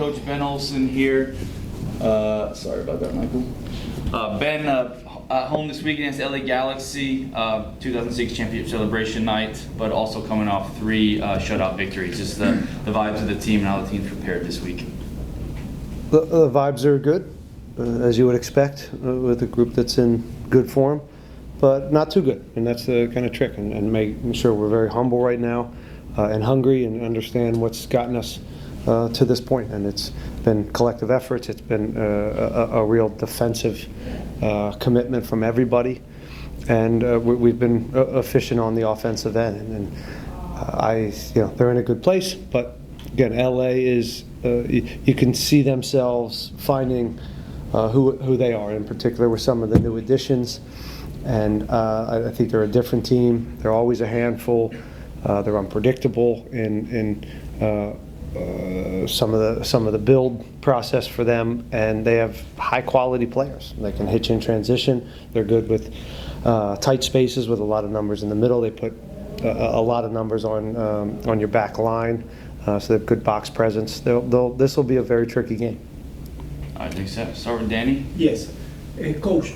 Coach Ben Olsen here. Sorry about that, Michael. Ben at home this week against LA Galaxy, 2006 championship celebration night, but also coming off 3 shutout victories. Just the vibes of the team and how the team's prepared this week. The vibes are good, as you would expect, with a group that's in good form, but not too good, and that's the kind of trick, and making sure we're very humble right now and hungry and understand what's gotten us to this point. And it's been collective efforts. It's been a real defensive commitment from everybody, and we've been efficient on the offensive end. And they're in a good place. But again, LA is you can see themselves finding who they are, in particular with some of the new additions. And I think they're a different team. They're always a handful. They're unpredictable in some of the build process for them, and they have high quality players. They can hitch in transition. They're good with tight spaces with a lot of numbers in the middle. They put a lot of numbers on your back line, so they have good box presence. This will be a very tricky game. I think so. Start with Danny. Yes, Coach.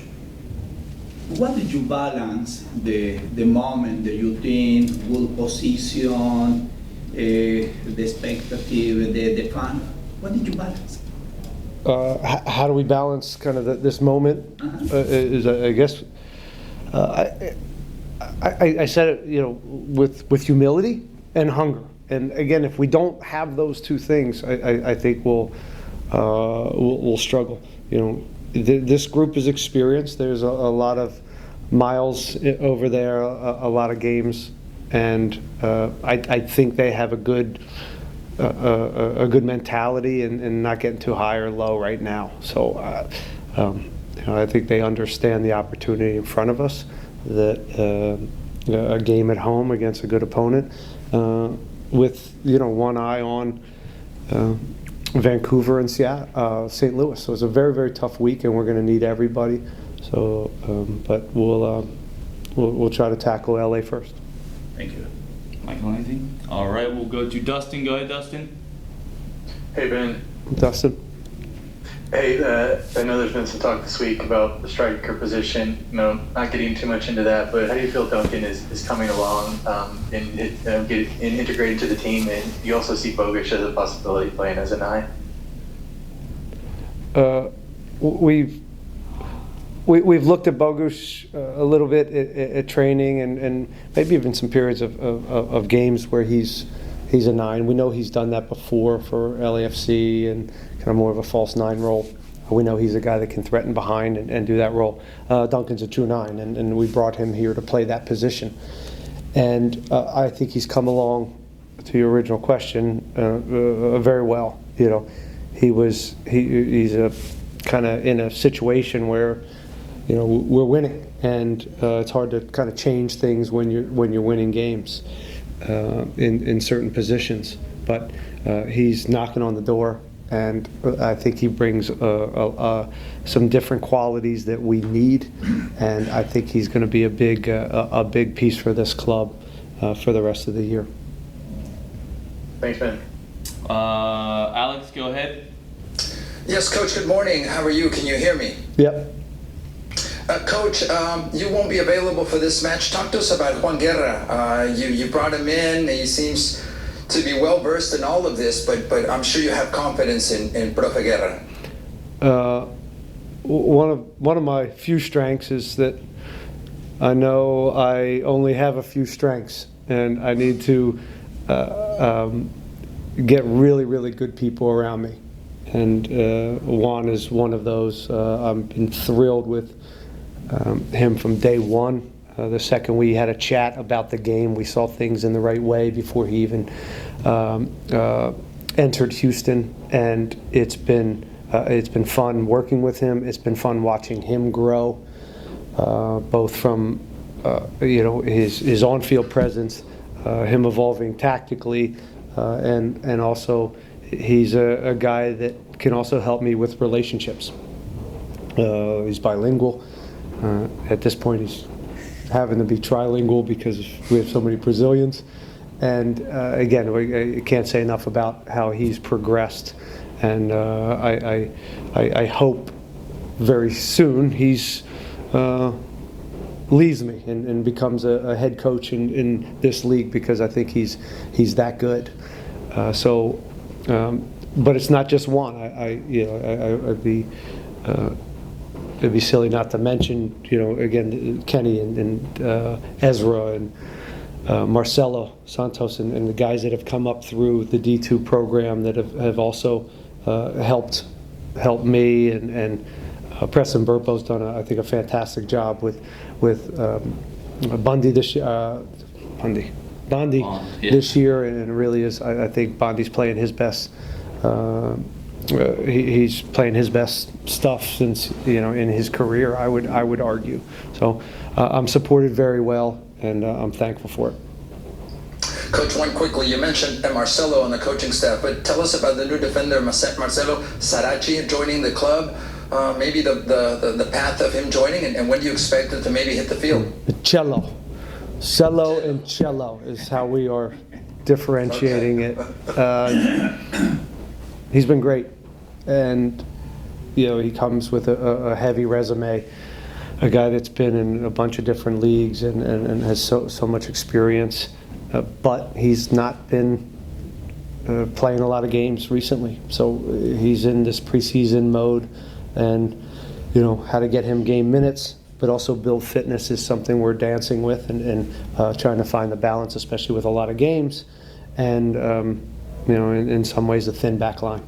What did you balance the moment that you think will position, the expectative, the fun? What did you balance? How do we balance kind of this moment? Is I guess I said it, with humility and hunger. And again, if we don't have those two things, I think we'll struggle. This group is experienced. There's a lot of miles over there, a lot of games, and I think they have a good mentality and not getting too high or low right now. So I think they understand the opportunity in front of us, that a game at home against a good opponent, with one eye on Vancouver and St. Louis. So it's a very, very tough week, and we're going to need everybody. So, but we'll try to tackle LA first. Thank you. Michael, anything? All right, we'll go to Dustin. Go ahead, Dustin. Hey, Ben. Dustin. Hey, I know there's been some talk this week about the striker position. Not getting too much into that, but how do you feel Duncan is coming along and integrating to the team? And you also see Bogusz as a possibility playing as a 9? We've looked at Bogusz a little bit at training and maybe even some periods of games where he's a 9. We know he's done that before for LAFC and kind of more of a false 9 role. We know he's a guy that can threaten behind and do that role. Duncan's a true 9, and we brought him here to play that position. And I think he's come along, to your original question, very well. He's a kind of in a situation where we're winning, and it's hard to kind of change things when you're winning games in certain positions. But he's knocking on the door, and I think he brings some different qualities that we need, and I think he's going to be a big piece for this club for the rest of the year. Thanks, Ben. Alex, go ahead. Yes, Coach, good morning. How are you? Can you hear me? Yep. Coach, you won't be available for this match. Talk to us about Juan Guerra. You brought him in. He seems to be well versed in all of this, but I'm sure you have confidence in Profe Guerra. One of my few strengths is that I know I only have a few strengths, and I need to get really, really good people around me. And Juan is one of those. I've been thrilled with him from day one. The second we had a chat about the game, we saw things in the right way before he even entered Houston, and it's been fun working with him. It's been fun watching him grow, both from his on-field presence, him evolving tactically, and also he's a guy that can also help me with relationships. He's bilingual. At this point, he's having to be trilingual because we have so many Brazilians. And again, I can't say enough about how he's progressed And I hope very soon he's leaves me and becomes a head coach in this league, because I think he's that good. But it's not just one. It'd be silly not to mention, again, Kenny and Ezra and Marcelo Santos and the guys that have come up through the D2 program that have also helped me, and Preston Burpo's done, I think, a fantastic job with Bundy this year. Bondi yeah. This year, and it really is. I think Bondi's playing his best. He's playing his best stuff since in his career. I would argue. So I'm supported very well, and I'm thankful for it. Coach, one quickly, you mentioned Marcelo on the coaching staff, but tell us about the new defender, Marcelo Sarachi, joining the club. Maybe the path of him joining, and when do you expect him to maybe hit the field? Cello and cello is how we are differentiating it. He's been great, and he comes with a heavy resume. A guy that's been in a bunch of different leagues and has so much experience, but he's not been playing a lot of games recently. So he's in this preseason mode, and how to get him game minutes, but also build fitness is something we're dancing with and trying to find the balance, especially with a lot of games, and in some ways a thin back line.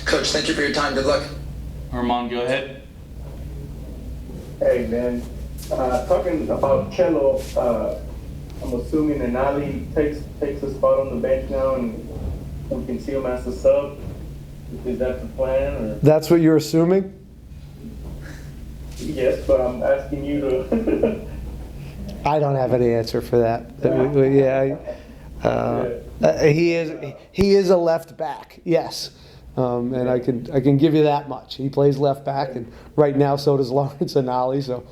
Coach, thank you for your time. Good luck. Armand, go ahead. Hey, man. Talking about Cello, I'm assuming Anali takes a spot on the bench now, and we can see him as a sub. Is that the plan? Or? That's what you're assuming? Yes, but I'm asking you to. I don't have any answer for that. He is a left back, yes. And I can give you that much. He plays left back, and right now so does Lawrence Anali. So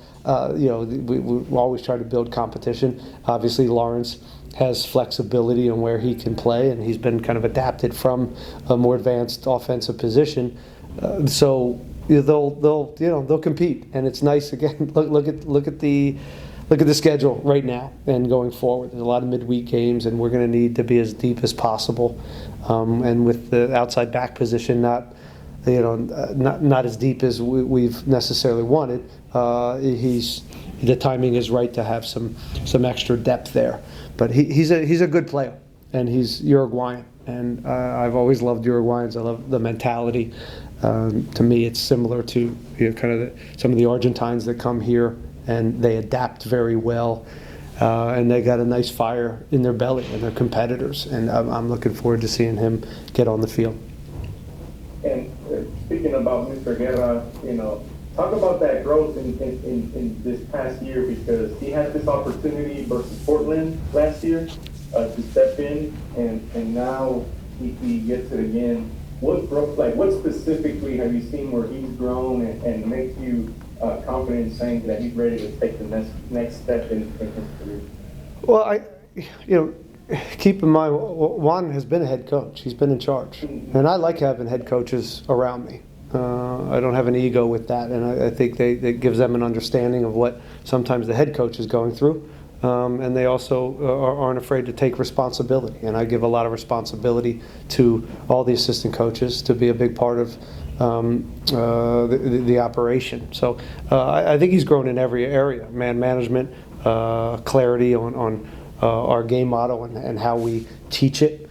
we always try to build competition. Obviously, Lawrence has flexibility in where he can play, and he's been kind of adapted from a more advanced offensive position. So they'll compete, and it's nice. Again, look at the schedule right now and going forward. There's a lot of midweek games, and we're going to need to be as deep as possible. And with the outside back position not as deep as we've necessarily wanted, the timing is right to have some extra depth there. But he's a good player, and he's Uruguayan, and I've always loved Uruguayans. I love the mentality. To me, it's similar to some of the Argentines that come here, and they adapt very well, and they got a nice fire in their belly, and they're competitors. And I'm looking forward to seeing him get on the field. And speaking about Mr. Guerra, talk about that growth in this past year, because he had this opportunity versus Portland last year to step in, and now he gets it again. What growth, what specifically have you seen where he's grown and makes you confident in saying that he's ready to take the next step in his career? Well, keep in mind, Juan has been a head coach. He's been in charge, and I like having head coaches around me. I don't have an ego with that, and I think that gives them an understanding of what sometimes the head coach is going through, and they also aren't afraid to take responsibility. And I give a lot of responsibility to all the assistant coaches to be a big part of the operation. So I think he's grown in every area: man management, clarity on our game model and how we teach it.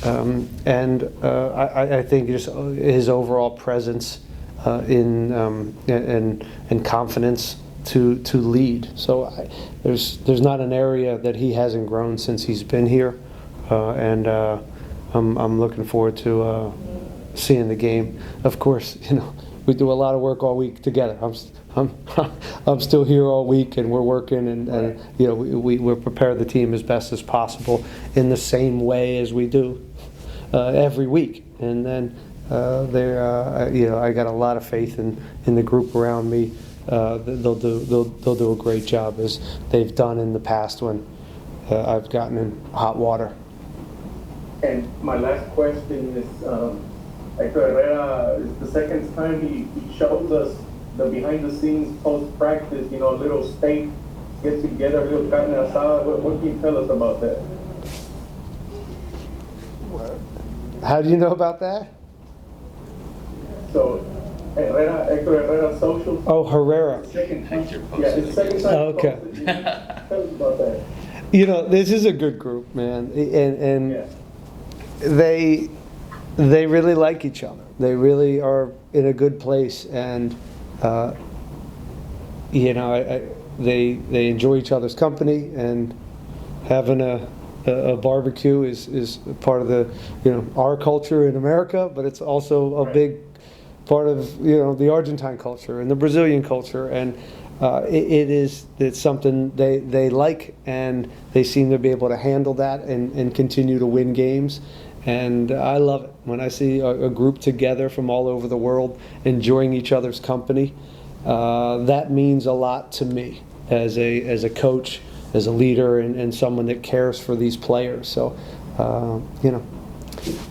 And I think just his overall presence and confidence to lead. So there's not an area that he hasn't grown since he's been here, and I'm looking forward to seeing the game. Of course, we do a lot of work all week together. I'm still here all week, and we're working, and we're prepare the team as best as possible in the same way as we do every week. And then I got a lot of faith in the group around me. They'll do a great job, as they've done in the past when I've gotten in hot water. And my last question is, Hector Herrera, is the second time he shows us the behind-the-scenes post-practice, a little steak, get together, a little carne asada. What can you tell us about that? How do you know about that? So, Hector Herrera social. Oh, Herrera. Second time. Hector Yeah, it's the second time. Okay. Posted. Tell us about that. This is a good group, man, and Yeah. they really like each other. They really are in a good place, and they enjoy each other's company, and having a barbecue is part of the our culture in America, but it's also a big part of the Argentine culture and the Brazilian culture, and it's something they like, and they seem to be able to handle that and continue to win games. And I love it when I see a group together from all over the world enjoying each other's company. That means a lot to me as a coach, as a leader, and someone that cares for these players. So,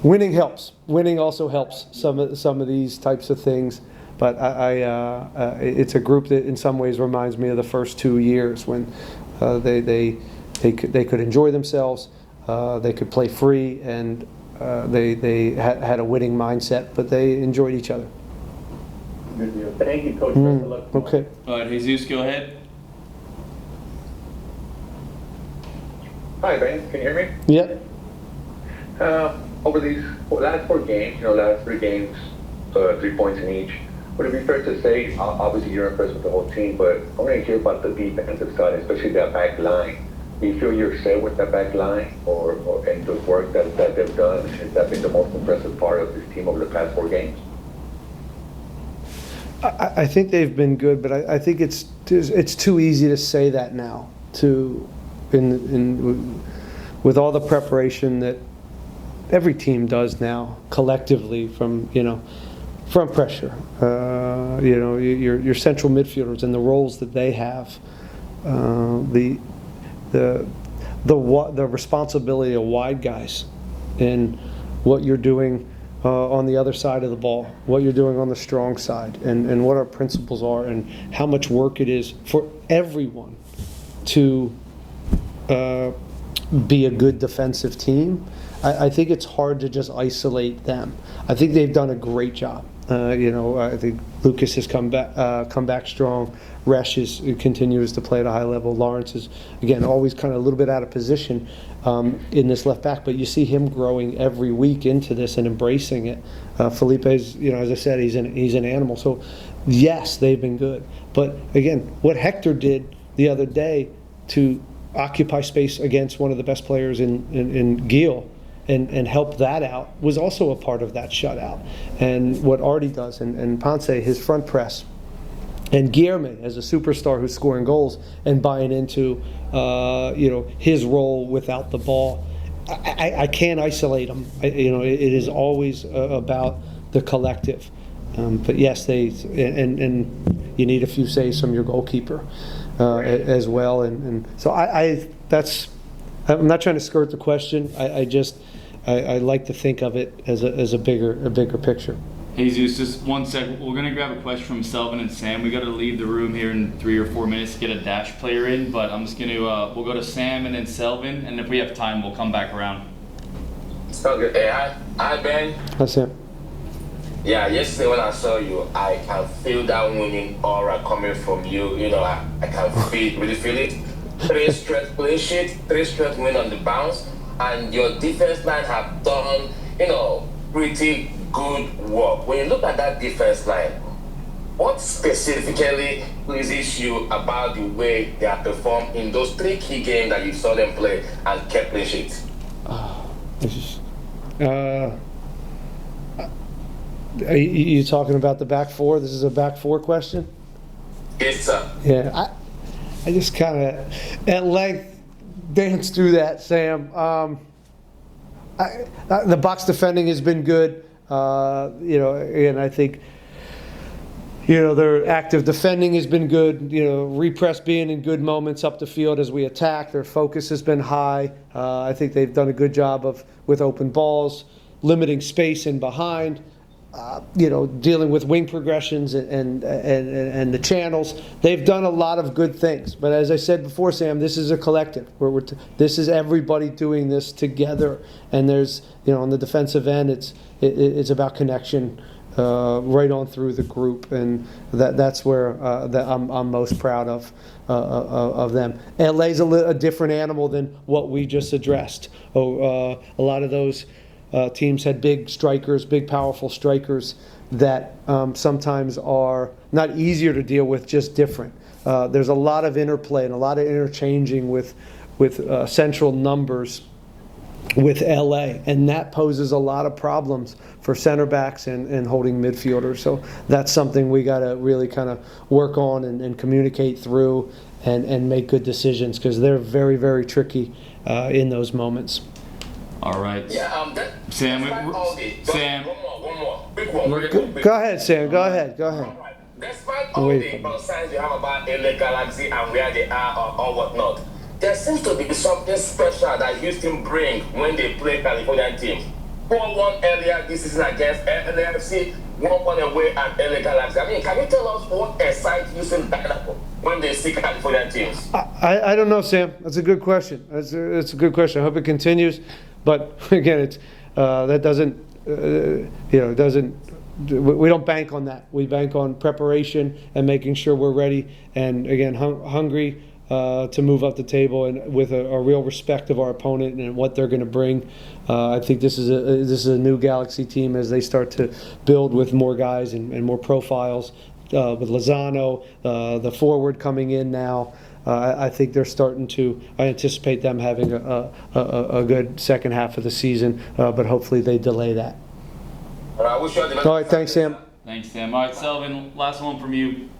winning helps. Winning also helps some of these types of things. But it's a group that in some ways reminds me of the first 2 years when they could enjoy themselves, they could play free, and they had a winning mindset, but they enjoyed each other. Good deal. Thank you, Coach. Best of luck tomorrow. Okay. All right, Jesus, go ahead. Hi, Ben. Can you hear me? Yep. Over these last 4 games, last 3 games, 3 points in each, would it be fair to say, obviously you're impressed with the whole team, but I want to hear about the defensive side, especially that back line. Do you feel you're set with that back line, or and the work that they've done? Has that been the most impressive part of this team over the past 4 games? I think they've been good, but I think it's too easy to say that now. With all the preparation that every team does now collectively from pressure, your central midfielders and the roles that they have, the responsibility of wide guys and what you're doing on the other side of the ball, what you're doing on the strong side, and what our principles are, and how much work it is for everyone to be a good defensive team. I think it's hard to just isolate them. I think they've done a great job. I think Lucas has come back strong. Resch continues to play at a high level. Lawrence is, again, always kind of a little bit out of position in this left back, but you see him growing every week into this and embracing it. Felipe's, as I said, he's an animal. So, yes, they've been good. But, again, what Hector did the other day to occupy space against one of the best players in Gil and help that out was also a part of that shutout. And what Artie does, and Ponce, his front press, and Guilherme as a superstar who's scoring goals and buying into his role without the ball. I can't isolate them. It is always about the collective. But yes, and you need a few saves from your goalkeeper as well. And so I'm not trying to skirt the question. I like to think of it as a bigger picture. Jesus, just 1 second. We're going to grab a question from Selvin and Sam. We got to leave the room here in 3 or 4 minutes to get a dash player in, but I'm just going to, we'll go to Sam and then Selvin, and if we have time, we'll come back around. Okay, hey, hi Ben. Hi, Sam. Yeah, yesterday when I saw you, I can feel that winning aura coming from you. I can really feel it. 3 straight clean sheets, 3 straight win on the bounce, and your defense line have done, pretty good work. When you look at that defense line, what specifically pleases you about the way they have performed in those 3 key games that you saw them play and kept clean sheets? Are you talking about the back 4? This is a back 4 question? Yes, sir. Yeah, I just kind of at length danced through that, Sam. The box defending has been good, and I think Their active defending has been good. Repress being in good moments up the field as we attack. Their focus has been high. I think they've done a good job with open balls, limiting space in behind. Dealing with wing progressions and the channels. They've done a lot of good things. But as I said before, Sam, this is a collective. This is everybody doing this together. And there's, on the defensive end, it's about connection right on through the group, and that's where I'm most proud of them. LA's a different animal than what we just addressed. A lot of those teams had big strikers, big powerful strikers that sometimes are not easier to deal with, just different. There's a lot of interplay and a lot of interchanging with central numbers with LA, and that poses a lot of problems for center backs and holding midfielders. So that's something we got to really kind of work on and communicate through and make good decisions, because they're very, very tricky in those moments. All right. Yeah, Sam, Sam. One more. Quick one. Go ahead, Sam. Go ahead. Despite all the signs you have about LA Galaxy and where they are or whatnot, there seems to be something special that Houston bring when they play Californian teams. 4-1 earlier this season against LAFC, 1-1 away at LA Galaxy. I mean, can you tell us what excites Houston Dynamo when they see Californian teams? I don't know, Sam. That's a good question. It's a good question. I hope it continues. But again, it's that doesn't we don't bank on that. We bank on preparation and making sure we're ready, and again, hungry to move up the table, and with a real respect of our opponent and what they're going to bring. I think this is a new Galaxy team as they start to build with more guys and more profiles. With Lozano, the forward coming in now. I think they're starting to. I anticipate them having a good second half of the season, but hopefully they delay that. All right, wish you all the best. All right, thanks, Sam. Thanks, Sam. All right, Sullivan, last one from you.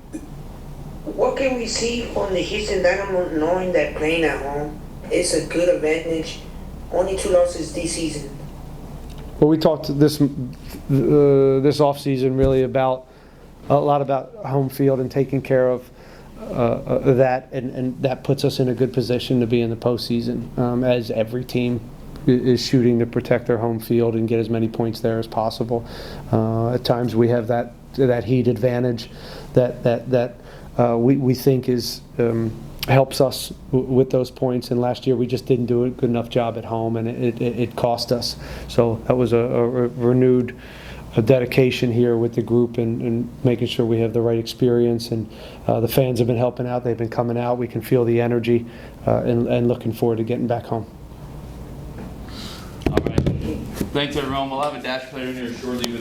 What can we see from the Houston Dynamo, knowing that playing at home is a good advantage? Only 2 losses this season. Well, we talked this off season really about a lot about home field and taking care of that, and that puts us in a good position to be in the postseason, as every team is shooting to protect their home field and get as many points there as possible. At times we have that heat advantage that we think helps us with those points, and last year we just didn't do a good enough job at home, and it cost us. So that was a renewed dedication here with the group and making sure we have the right experience, and the fans have been helping out. They've been coming out. We can feel the energy, and looking forward to getting back home. All right. Thanks, everyone. We'll have a dash player in here shortly with